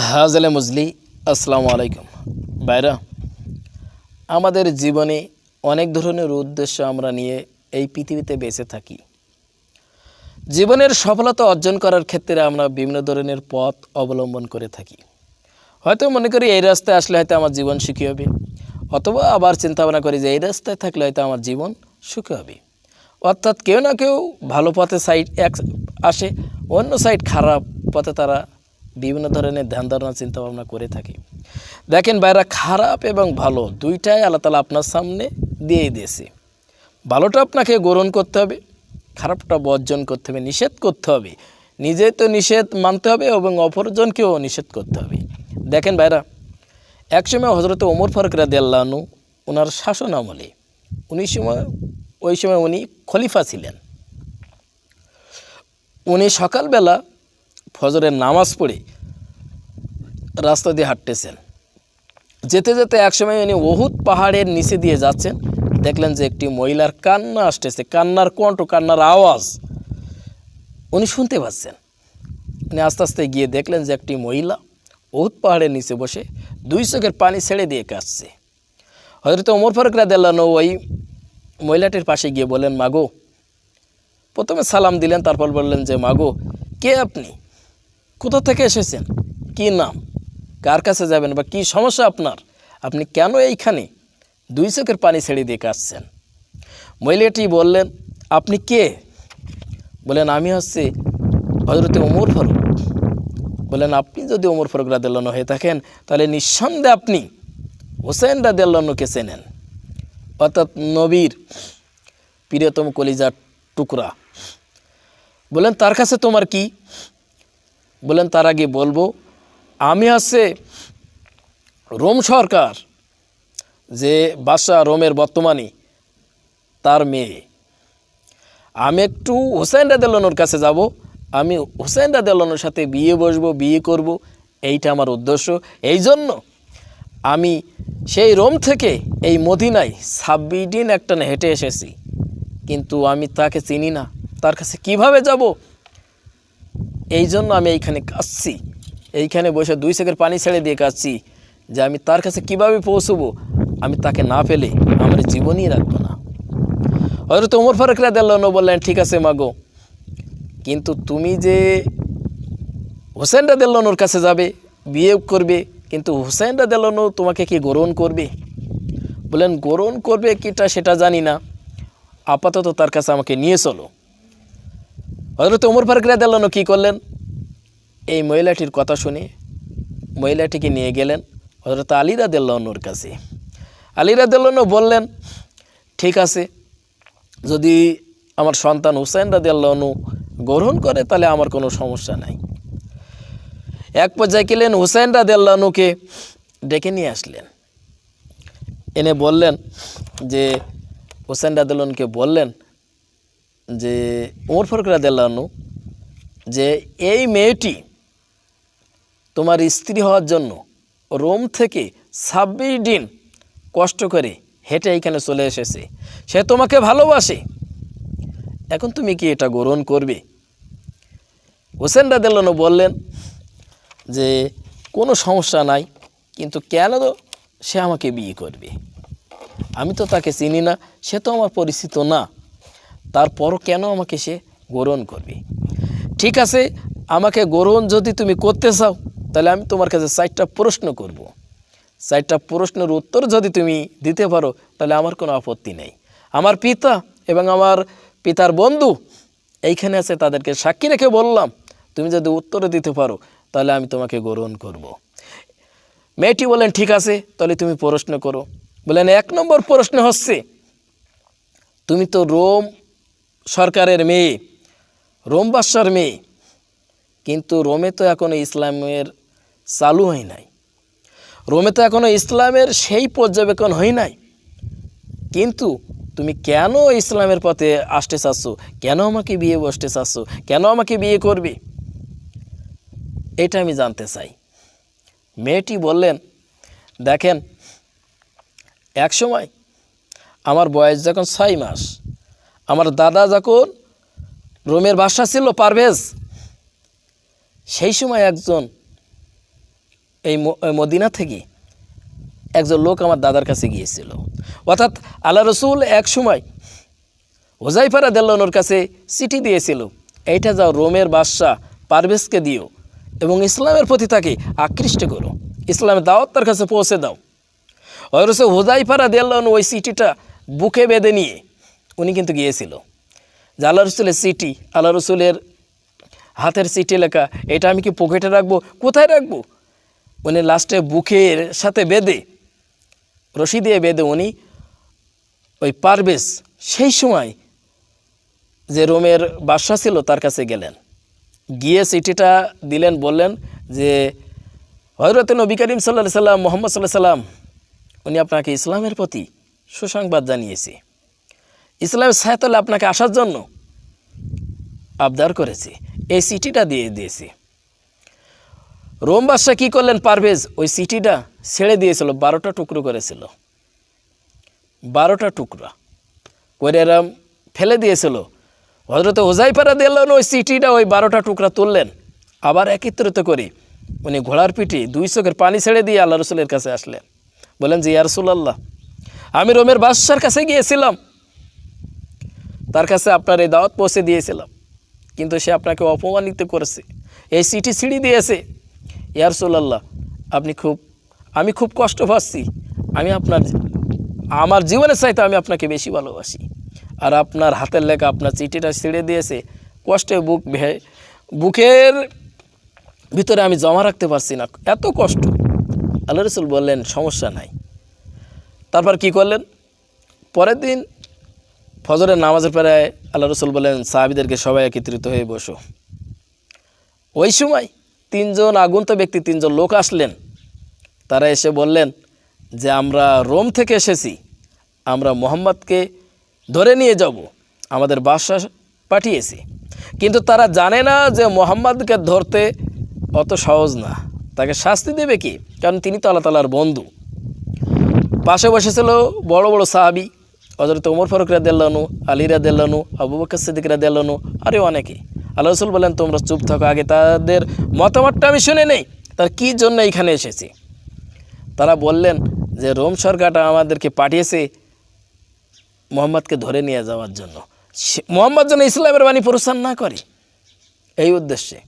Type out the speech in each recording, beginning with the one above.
হাজলে মজলি আসসালামু আলাইকুম ভাইরা, আমাদের জীবনে অনেক ধরনের উদ্দেশ্য আমরা নিয়ে এই পৃথিবীতে বেঁচে থাকি। জীবনের সফলতা অর্জন করার ক্ষেত্রে আমরা বিভিন্ন ধরনের পথ অবলম্বন করে থাকি। হয়তো মনে করি এই রাস্তায় আসলে হয়তো আমার জীবন সুখী হবে, অথবা আবার চিন্তা ভাবনা করি যে এই রাস্তায় থাকলে হয়তো আমার জীবন সুখী হবে। অর্থাৎ কেউ না কেউ ভালো পথে সাইড এক আসে, অন্য সাইড খারাপ পথে তারা বিভিন্ন ধরনের ধ্যান ধারণা চিন্তা ভাবনা করে থাকে। দেখেন ভাইরা, খারাপ এবং ভালো দুইটাই আল্লাহ তাআলা আপনার সামনে দিয়ে দিয়েছে। ভালোটা আপনাকে গ্রহণ করতে হবে, খারাপটা বর্জন করতে হবে, নিষেধ করতে হবে। নিজে তো নিষেধ মানতে হবে এবং অপরজনকেও নিষেধ করতে হবে। দেখেন ভাইরা, একসময় হজরত ওমর ফারুক রাদিয়াল্লাহু আনহু ওনার শাসন আমলে ওই সময় উনি খলিফা ছিলেন। উনি সকালবেলা ফজরের নামাজ পড়ে রাস্তা দিয়ে হাঁটতেছেন। যেতে যেতে একসময় উনি উহুদ পাহাড়ের নিচে দিয়ে যাচ্ছেন। দেখলেন যে একটি মহিলার কান্না আসতেছে, কান্নার কণ্ঠ, কান্নার আওয়াজ উনি শুনতে পাচ্ছেন। উনি আস্তে আস্তে গিয়ে দেখলেন যে একটি মহিলা উহুদ পাহাড়ের নিচে বসে দুই চোখের পানি ছেড়ে দিয়ে কাঁদছে। হযরত ওমর ফারুক রাদিয়াল্লাহু আনহু ওই মহিলাটির পাশে গিয়ে বলেন, মাগো। প্রথমে সালাম দিলেন, তারপর বললেন যে মাগো, কে আপনি? কোথা থেকে এসেছেন? কি নাম? কার কাছে যাবেন বা কি সমস্যা আপনার? আপনি কেন এইখানে দুই চোখের পানি ছেড়ে দিয়ে কাঁদছেন? মহিলাটি বললেন, আপনি কে? বলেন, আমি হচ্ছে হযরত ওমর ফারুক। বলেন, আপনি যদি ওমর ফারুক রাদিয়াল্লাহু আনহু হয়ে থাকেন তাহলে নিঃসন্দেহে আপনি হোসেন রাদিয়াল্লাহু আনহুকে চেনেন, অর্থাৎ নবীর প্রিয়তম কলিজার টুকরা। বলেন, তার কাছে তোমার কি? বলেন, তার আগে বলবো আমি হচ্ছে রোম সরকার, যে বাদশাহ রোমের বর্তমানে, তার মেয়ে। আমি একটু হোসেন রাদিয়াল্লাহু আনহুর কাছে যাব, আমি হোসেন রাদিয়াল্লাহু আনহুর সাথে বিয়ে বসবো, বিয়ে করব, এইটা আমার উদ্দেশ্য। এই জন্য আমি সেই রোম থেকে এই মদিনায় 26 দিন একটানা হেঁটে এসেছি, কিন্তু আমি তাকে চিনি না, তার কাছে কিভাবে যাব? এই জন্য আমি এইখানে কাঁদছি, এইখানে বসে দুই চোখের পানি ছেড়ে দিয়ে কাঁদছি যে আমি তার কাছে কিভাবে পৌঁছবো। আমি তাকে না পেলে আমার জীবনই রাখবো না। হযরত ওমর ফারুক রাদিয়াল্লাহু আনহু বললেন, ঠিক আছে মাগো, কিন্তু তুমি যে হোসেন রাদিয়াল্লাহু আনহুর কাছে যাবে, বিয়ে করবে, কিন্তু হোসেন রাদিয়াল্লাহু আনহু তোমাকে কি গ্রহণ করবে? বলেন, গ্রহণ করবে কিটা সেটা জানি না, আপাতত তার কাছে আমাকে নিয়ে চলো। হযরত ওমর ফারুক রাদিয়াল্লাহু আনহু কী করলেন? এই মহিলাটির কথা শুনে মহিলাটিকে নিয়ে গেলেন হযরত আলী রাদিয়াল্লাহু আনহুর কাছে। আলী রাদিয়াল্লাহু আনহু বললেন, ঠিক আছে, যদি আমার সন্তান হুসাইন রাদিয়াল্লাহু আনহু গ্রহণ করে তাহলে আমার কোনো সমস্যা নাই। এক পর্যায়ে গেলেন, হুসাইন রাদিয়াল্লাহু আনহুকে ডেকে নিয়ে আসলেন, এনে বললেন যে হুসাইন রাদিয়াল্লাহু আনহুকে বললেন যে ওমর ফারুক রাদিয়াল্লাহু আনহু, যে এই মেয়েটি তোমার স্ত্রী হওয়ার জন্য রোম থেকে 26 দিন কষ্ট করে হেঁটে এইখানে চলে এসেছে, সে তোমাকে ভালোবাসে, এখন তুমি কি এটা গ্রহণ করবে? হোসেন রাদিয়াল্লাহু আনহু বললেন যে কোনো সমস্যা নাই, কিন্তু কেন সে আমাকে বিয়ে করবে? আমি তো তাকে চিনি না, সে তো আমার পরিচিত না, তারপরও কেন আমাকে সে গ্রহণ করবে? ঠিক আছে, আমাকে গ্রহণ যদি তুমি করতে চাও তাহলে আমি তোমার কাছে 4টা প্রশ্ন করব। 4টা প্রশ্নের উত্তর যদি তুমি দিতে পারো তাহলে আমার কোনো আপত্তি নেই। আমার পিতা এবং আমার পিতার বন্ধু এইখানে আছে, তাদেরকে সাক্ষী রেখে বললাম, তুমি যদি উত্তর দিতে পারো তাহলে আমি তোমাকে গ্রহণ করব। মেয়েটি বলেন, ঠিক আছে, তাহলে তুমি প্রশ্ন করো। বলেন, 1 নম্বর প্রশ্ন হচ্ছে, তুমি তো রোম সরকারের মেয়ে, রোম বাদশার মেয়ে, কিন্তু রোমে তো এখনও ইসলামের চালু হয় নাই, রোমে তো এখনও ইসলামের সেই পর্যবেক্ষণ হয় নাই, কিন্তু তুমি কেন ইসলামের পথে আসতে চাচ্ছ? কেন আমাকে বিয়ে বসতে চাচ্ছ? কেন আমাকে বিয়ে করবে? এটা আমি জানতে চাই। মেয়েটি বললেন, দেখেন, এক সময় আমার বয়স যখন 6 মাস, আমার দাদা যখন রোমের বাদশা ছিল পারভেজ, সেই সময় একজন এই মদিনা থেকে একজন লোক আমার দাদার কাছে গিয়েছিল। অর্থাৎ আল্লাহ রসুল এক সময় হুযায়ফা রাদিয়াল্লাহু আনহুর কাছে চিঠি দিয়েছিল, এইটা যাও রোমের বাদশাহ পারভেজকে দিও এবং ইসলামের প্রতি তাকে আকৃষ্ট করো, ইসলামের দাওয়াত তার কাছে পৌঁছে দাও। অবশ্য হুযায়ফা রাদিয়াল্লাহু আনহু ওই চিঠিটা বুকে বেঁধে নিয়ে উনি কিন্তু গিয়েছিল যে আল্লাহ রসুলের চিঠি, আল্লাহ রসুলের হাতের চিঠি লেখা, এটা আমি কি পকেটে রাখবো, কোথায় রাখবো? উনি লাস্টে বুকের সাথে বেঁধে, রশি দিয়ে বেঁধে উনি ওই পারভেজ সেই সময় যে রোমের বাদশাহ ছিল তার কাছে গেলেন, গিয়ে চিঠিটা দিলেন, বললেন যে হযরত নবী করিম সাল্লাল্লাহু আলাইহি সাল্লাম, মুহাম্মদ সাল্লাল্লাহু আলাইহি সাল্লাম উনি আপনাকে ইসলামের প্রতি সুসংবাদ জানিয়েছে, ইসলামের ছায়াতলে আপনাকে আসার জন্য আবদার করেছে, এই চিঠিটা দিয়ে দিয়েছে। রোম বাদশাহ কী করলেন, পারভেজ ওই চিঠিটা ছেড়ে দিয়েছিল, 12টা টুকরো করেছিল, 12টা টুকরা করে এরম ফেলে দিয়েছিল। হযরত হুযায়ফা রাদিয়াল্লাহু আনহু ওই চিঠিটা ওই 12টা টুকরা তুললেন, আবার একত্রিত করে উনি ঘোড়ার পিঠে 2 চোখের পানি ছেড়ে দিয়ে আল্লাহ রসুলের কাছে আসলেন, বলেন যে ইয়া রাসূলুল্লাহ, আমি রোমের বাদশার কাছে গিয়েছিলাম, তার কাছে আপনার এই দাওয়াত পৌঁছে দিয়েছিলাম, কিন্তু সে আপনাকে অপমানিত করেছে, এই চিঠি ছিঁড়ে দিয়েছে। ইয়া রাসূলুল্লাহ, আমি খুব কষ্ট পাচ্ছি, আমি আমার জীবনের চাইতে আমি আপনাকে বেশি ভালোবাসি, আর আপনার হাতের লেখা আপনার চিঠিটা ছিঁড়ে দিয়েছে, কষ্টে বুকের ভিতরে আমি জমা রাখতে পারছি না, এত কষ্ট। আল্লাহ রসুল বললেন সমস্যা নাই। তারপর কি করলেন, পরের দিন ফজরের নামাজের পরে আল্লাহ রসুল বললেন সাহাবীদেরকে সবাই একত্রিত হয়ে বসো। ওই সময় 3 জন আগন্তুক ব্যক্তি, 3 জন লোক আসলেন, তারা এসে বললেন যে আমরা রোম থেকে এসেছি, আমরা মুহাম্মদকে ধরে নিয়ে যাব, আমাদের বাদশাহ পাঠিয়েছি, কিন্তু তারা জানে না যে মুহাম্মদকে ধরতে অত সহজ না, তাকে শাস্তি দেবে কি, কারণ তিনি তো আল্লাহ তাআলার বন্ধু। পাশে বসেছিল বড় বড় সাহাবী, হযরত ওমর ফারুক রাদিয়াল্লাহু আনহু, আলী রাদিয়াল্লাহু আনহু, আবু বকর সিদ্দিক রাদিয়াল্লাহু আনহু, আরও অনেকে। আল্লাহ রসুল বলেন তোমরা চুপ থাকো, আগে তাদের মতামতটা আমি শুনে নেই, তার কী জন্য এখানে এসেছি। তারা বললেন যে রোম সরকারটা আমাদেরকে পাঠিয়েছে মুহাম্মদকে ধরে নিয়ে যাওয়ার জন্য, মুহাম্মদ যেন ইসলামের বাণী প্রচার না করে, এই উদ্দেশ্যে।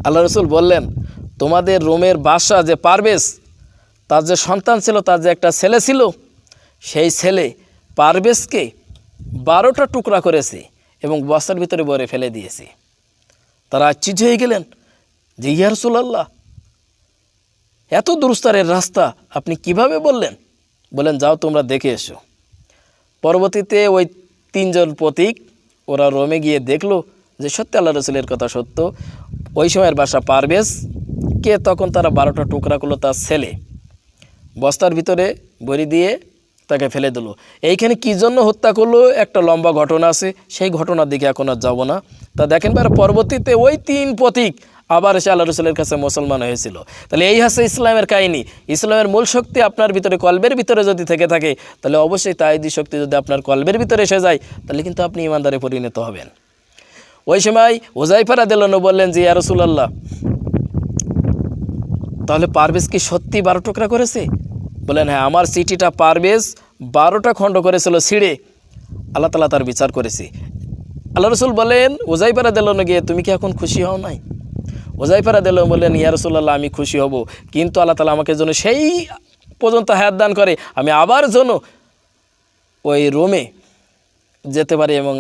আল্লাহ রসুল বললেন তোমাদের রোমের বাদশাহ যে পারভেজ, তার যে সন্তান ছিল, তার যে একটা ছেলে ছিল, সেই ছেলে পারভেজকে 12টা টুকরা করেছে এবং বস্তার ভিতরে ভরে ফেলে দিয়েছে। তারা আশ্চর্য হয়ে গেলেন যে ইয়া রাসূলুল্লাহ, এত দুরস্তারের রাস্তা আপনি কিভাবে বললেন? বলেন যাও তোমরা দেখে এসো। পরবর্তীতে ওই 3 জন পথিক ওরা রোমে গিয়ে দেখলো যে সত্যি আল্লাহ রসুলের কথা সত্য, ওই সময়ের বাদশা পারভেজকে তখন তারা 12টা টুকরা করলো, তার ছেলে বস্তার ভিতরে ভরি দিয়ে তাকে ফেলে দিল। এইখানে কী জন্য হত্যা করলো একটা লম্বা ঘটনা আছে, সেই ঘটনার দিকে এখন আর যাবো না। তা দেখেন পরবর্তীতে ওই 3 পথিক আবার এসে আল্লাহ রসুলের কাছে মুসলমান হয়েছিল। তাহলে এই হচ্ছে ইসলামের কাহিনী। ইসলামের মূল শক্তি আপনার ভিতরে, কলবের ভিতরে যদি থেকে থাকে, তাহলে অবশ্যই তাওহীদি শক্তি যদি আপনার কলবের ভিতরে এসে যায়, তাহলে কিন্তু আপনি ইমানদারে পরিণত হবেন। ওই সময় হুযায়ফা রাদিয়াল্লাহু আনহু বললেন যে ইয়া রাসূলুল্লাহ, তাহলে পারভেজ কি সত্যি 12 টুকরা করেছে? বলেন হ্যাঁ, আমার চিঠিটা পারভেজ 12টা খণ্ড করেছিল, ছিঁড়ে আল্লাহ তাআলা তার বিচার করেছে। আল্লাহ রসুল বলেন হুযায়ফা রাদিয়াল্লাহু আনহু গিয়ে তুমি কি এখন খুশি হও নাই? হুযায়ফা রাদিয়াল্লাহু আনহু বললেন ইয়া রাসূলুল্লাহ, আমি খুশি হব, কিন্তু আল্লাহ তাআলা আমাকে যেন সেই পর্যন্ত হায়াত দান করে আমি আবার যেন ওই রোমে যেতে পারি এবং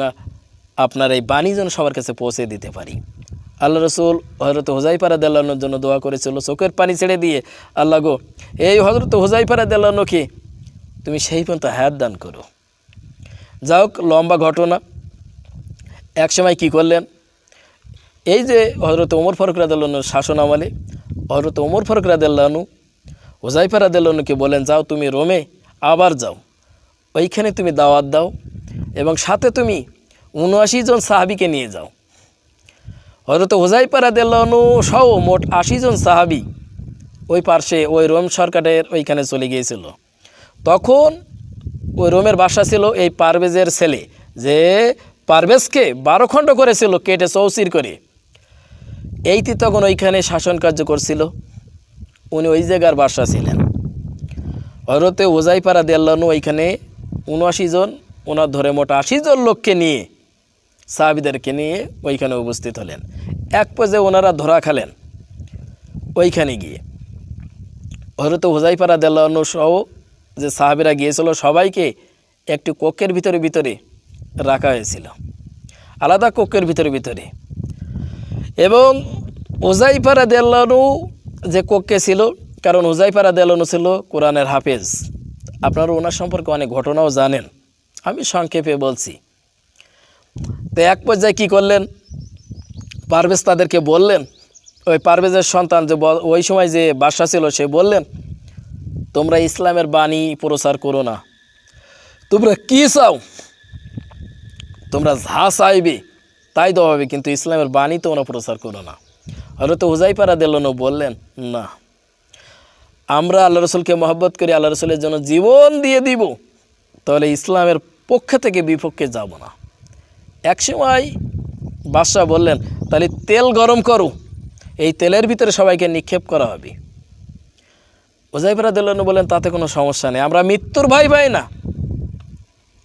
আপনার এই বাণী যেন সবার কাছে পৌঁছে দিতে পারি। আল্লাহ রসুল হযরত হুযায়ফা রাদিয়াল্লাহু আনহুর জন্য দোয়া করেছিল, চোখের পানি ছেড়ে দিয়ে, আল্লাহ গো, এই হযরত হুযায়ফা রাদিয়াল্লাহু আনহুকে তুমি সেই পর্যন্ত হায়াত দান করো। যাই হোক, লম্বা ঘটনা। এক সময় কী করলেন, এই যে হযরত ওমর ফারুক রাদিয়াল্লাহু আনহুর শাসন আমলে হযরত ওমর ফারুক রাদিয়াল্লাহু আনহু হুযায়ফা রাদিয়াল্লাহু আনহুকে বলেন যাও তুমি রোমে আবার যাও, ওইখানে তুমি দাওয়াত দাও এবং সাথে তুমি 79 জন সাহাবীকে নিয়ে যাও। হযরত হুযায়ফা রাদিয়াল্লাহু আনহু সহ মোট 80 জন সাহাবী ওই পার্শ্বে ওই রোম সরকারের ওইখানে চলে গিয়েছিল। তখন ওই রোমের বাদশা ছিল এই পারভেজের ছেলে, যে পারভেজকে 12 খণ্ড করেছিল কেটে চৌচির করে, এইটি তখন ওইখানে শাসন কার্য করছিল। উনি ওই জায়গার বাদশা ছিলেন। হযরতে হুযায়ফা রাদিয়াল্লাহু আনহু ওইখানে ৭৯ জন, ওনার ধরে মোট ৮০ জন লোককে নিয়ে, সাহাবীদেরকে নিয়ে ওইখানে উপস্থিত হলেন। এক পর্যায়ে ওনারা ধরা খেলেন ওইখানে গিয়ে। হযরতে হুযায়ফা রাদিয়াল্লাহু আনহু সহ যে সাহাবীরা গিয়েছিল সবাইকে একটি কক্ষের ভিতরে রাখা হয়েছিল, আলাদা কক্ষের ভিতরে। এবং হুযায়ফা রাদিয়াল্লাহু আনহু যে কক্ষে ছিল, কারণ হুযায়ফা রাদিয়াল্লাহু আনহু ছিল কোরআনের হাফেজ, আপনারা ওনার সম্পর্কে অনেক ঘটনাও জানেন, আমি সংক্ষেপে বলছি। তো এক পর্যায়ে কী করলেন, পারভেজ তাদেরকে বললেন, ওই পারভেজের সন্তান যে ওই সময় যে বাদশা ছিল সে বললেন, তোমরা ইসলামের বাণী প্রচার করো না, তোমরা কী চাও, তোমরা যা চাইবে তাই দেওয়া হবে, কিন্তু ইসলামের বাণী তোমরা প্রচার করো না। হযরত হুযায়ফা রাদিয়াল্লাহু আনহু বললেন, না, আমরা আল্লাহ রসুলকে মহব্বত করি, আল্লাহ রসুলের জন্য জীবন দিয়ে দিব, তাহলে ইসলামের পক্ষে থেকে বিপক্ষে যাব না। একসময় বাদশাহ বললেন, তাহলে তেল গরম করো, এই তেলের ভিতরে সবাইকে নিক্ষেপ করা হবে। হুযায়ফা রাদিয়াল্লাহু আনহু বললেন, তাতে কোনো সমস্যা নেই, আমরা মৃত্যুর ভয় পাই না,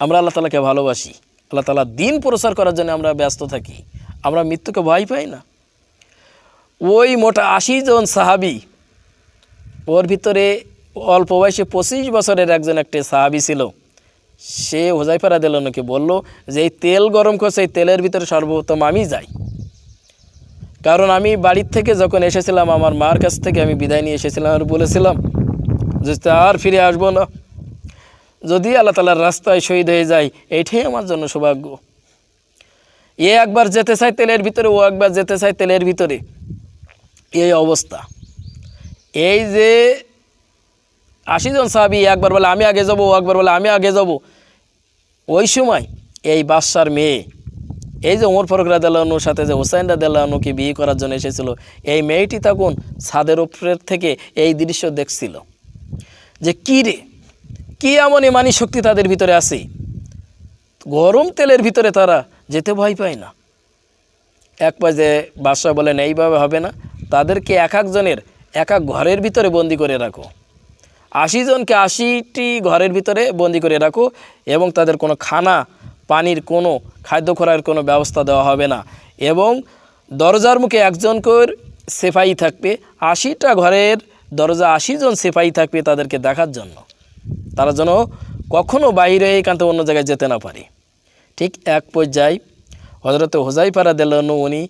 আমরা আল্লাহ তাআলাকে ভালোবাসি, আল্লাহ তাআলা দিন প্রচার করার জন্য আমরা ব্যস্ত থাকি, আমরা মৃত্যুকে ভয় পাই না। ওই মোটা ৮০ জন সাহাবী, ওর ভিতরে অল্প বয়সে ২৫ বছরের একটি সাহাবী ছিল, সে হুযায়ফা রাদিয়াল্লাহু আনহুকে বলল যে এই তেল গরম করছে, এই তেলের ভিতরে সর্বপ্রথম আমি যাই, কারণ আমি বাড়ির থেকে যখন এসেছিলাম আমার মার কাছ থেকে আমি বিদায় নিয়ে এসেছিলাম আর বলেছিলাম যে আর ফিরে আসবো না, যদি আল্লাহ তাআলার রাস্তায় শহীদ হয়ে যায় এইটাই আমার জন্য সৌভাগ্য। এ একবার যেতে চায় তেলের ভিতরে, ও একবার যেতে চায় তেলের ভিতরে, এই অবস্থা। এই যে ৮০ জন সাহাবী একবার বলে আমি আগে যাব, ও একবার বলে আমি আগে যাব। ওই সময় এই বাদশার মেয়ে, এই যে ওমর ফারুক রাদিয়াল্লাহু আনহুর সাথে যে হুসাইন রাদিয়াল্লাহু আনহুকে বিয়ে করার জন্য এসেছিল, এই মেয়েটি তখন ছাদের উপরের থেকে এই দৃশ্য দেখছিল যে কী রে, কী এমন ইমানি শক্তি তাদের ভিতরে আছে, গরম তেলের ভিতরে তারা যেতে ভয় পায় না। এক পর্যায়ে বাদশাহ বলেন, এইভাবে হবে না, তাদেরকে এক একজনের এক এক ঘরের ভিতরে বন্দি করে রাখো, ৮০ জনকে ৮০টি ঘরের ভিতরে বন্দি করে রাখো, এবং তাদের কোনো খানা পানির কোনো খাদ্য খোরাকের কোনো ব্যবস্থা দেওয়া হবে না, এবং দরজার মুখে একজন করে সিপাহী থাকবে, ৮০টা ঘরের দরজা ৮০ জন সিপাহী থাকবে তাদেরকে দেখার জন্য, তারা যেন কখনও বাইরে এখান থেকে অন্য জায়গায় যেতে না পারে। ঠিক এক পর্যায়ে হযরত হুযায়ফা রাদিয়াল্লাহু আনহু উনি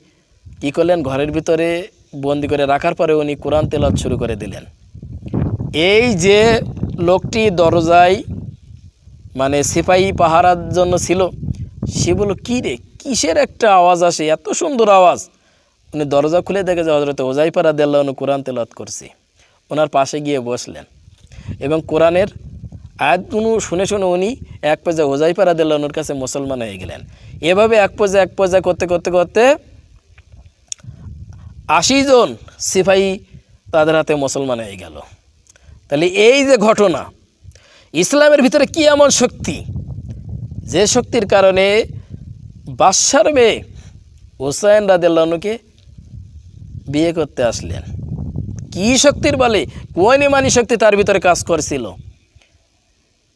কী করলেন, ঘরের ভিতরে বন্দি করে রাখার পরে উনি কোরআন তেলাওয়াত শুরু করে দিলেন। এই যে লোকটি দরজায় মানে সিপাহী পাহারার জন্য ছিল, সে বলল, কী রে, কিসের একটা আওয়াজ আসে, এত সুন্দর আওয়াজ। উনি দরজা খুলে দেখে যে হযরত হুযায়ফা রাদিয়াল্লাহু আনহু কোরআন তেলাওয়াত করছে। ওনার পাশে গিয়ে বসলেন এবং কোরআনের আয়াতগুলো শুনে উনি এক পর্যায়ে হুযায়ফা রাদিয়াল্লাহু আনহুর কাছে মুসলমান হয়ে গেলেন। এভাবে এক পর্যায়ে করতে ৮০ জন সিপাহী তাদের হাতে মুসলমান হয়ে গেল। তাহলে এই যে ঘটনা, ইসলামের ভিতরে কি এমন শক্তি, যে শক্তির কারণে বাদশার মেয়ে হুসাইন রাদিয়াল্লাহু আনহুকে বিয়ে করতে আসলেন, কি শক্তির বলে, কোন ইমানি শক্তি তার ভিতরে কাজ করছিল।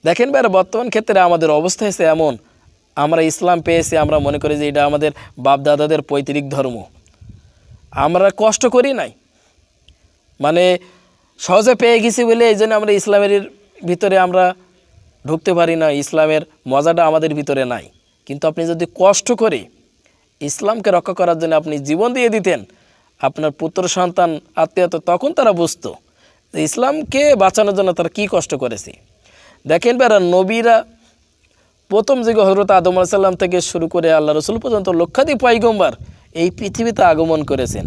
দেখেন ভাই, বর্তমান ক্ষেত্রে আমাদের অবস্থা হয়েছে এমন, আমরা ইসলাম পেয়েছি, আমরা মনে করি যে এটা আমাদের বাপ দাদাদের পৈতৃক ধর্ম, আমরা কষ্ট করি নাই, মানে সহজে পেয়ে গেছি বলে এই জন্য আমরা ইসলামের ভিতরে আমরা ঢুকতে পারি না, ইসলামের মজাটা আমাদের ভিতরে নাই। কিন্তু আপনি যদি কষ্ট করে ইসলামকে রক্ষা করার জন্য আপনি জীবন দিয়ে দিতেন, আপনার পুত্র সন্তান আত্মীয়তা, তখন তারা বুঝতো যে ইসলামকে বাঁচানোর জন্য তারা কী কষ্ট করেছে। দেখেন বেড়া, নবীরা প্রথম যুগে হযরত আদম আলাইহিস সালাম থেকে শুরু করে আল্লাহ রসুল পর্যন্ত লক্ষাধিক পয়গম্বর এই পৃথিবীতে আগমন করেছেন।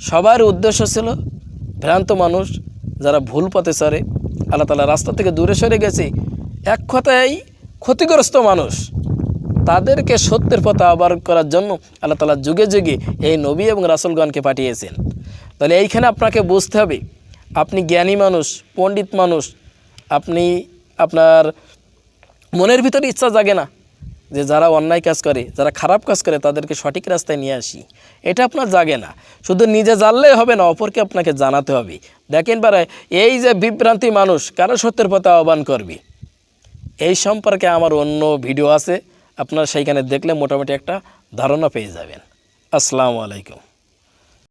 সবার উদ্দেশ্য ছিল ভ্রান্ত মানুষ যারা ভুল পথে চলে, আল্লাহ তাআলা রাস্তা থেকে দূরে সরে গেছে, এক কথায় ক্ষতিগ্রস্ত মানুষ, তাদেরকে সত্যের পথে আহ্বান করার জন্য আল্লাহ তাআলা যুগে যুগে এই নবী এবং রাসূলগণকে পাঠিয়েছেন। তাহলে এইখানে আপনাকে বুঝতে হবে, আপনি জ্ঞানী মানুষ, পণ্ডিত মানুষ, আপনি আপনার মনের ভিতরে ইচ্ছা জাগে না যে যারা অন্যায় কাজ করে, যারা খারাপ কাজ করে তাদেরকে সঠিক রাস্তায় নিয়ে আসি। এটা আপনার জাগে না। শুধু নিজে জানলেই হবে না, অপরকে আপনাকে জানাতে হবে। দেখেন পারে এই যে বিভ্রান্তি মানুষ কারো সত্যের পথে আহ্বান করবে, এই সম্পর্কে আমার অন্য ভিডিও আছে, আপনারা সেইখানে দেখলে মোটামুটি একটা ধারণা পেয়ে যাবেন। আসসালামু আলাইকুম।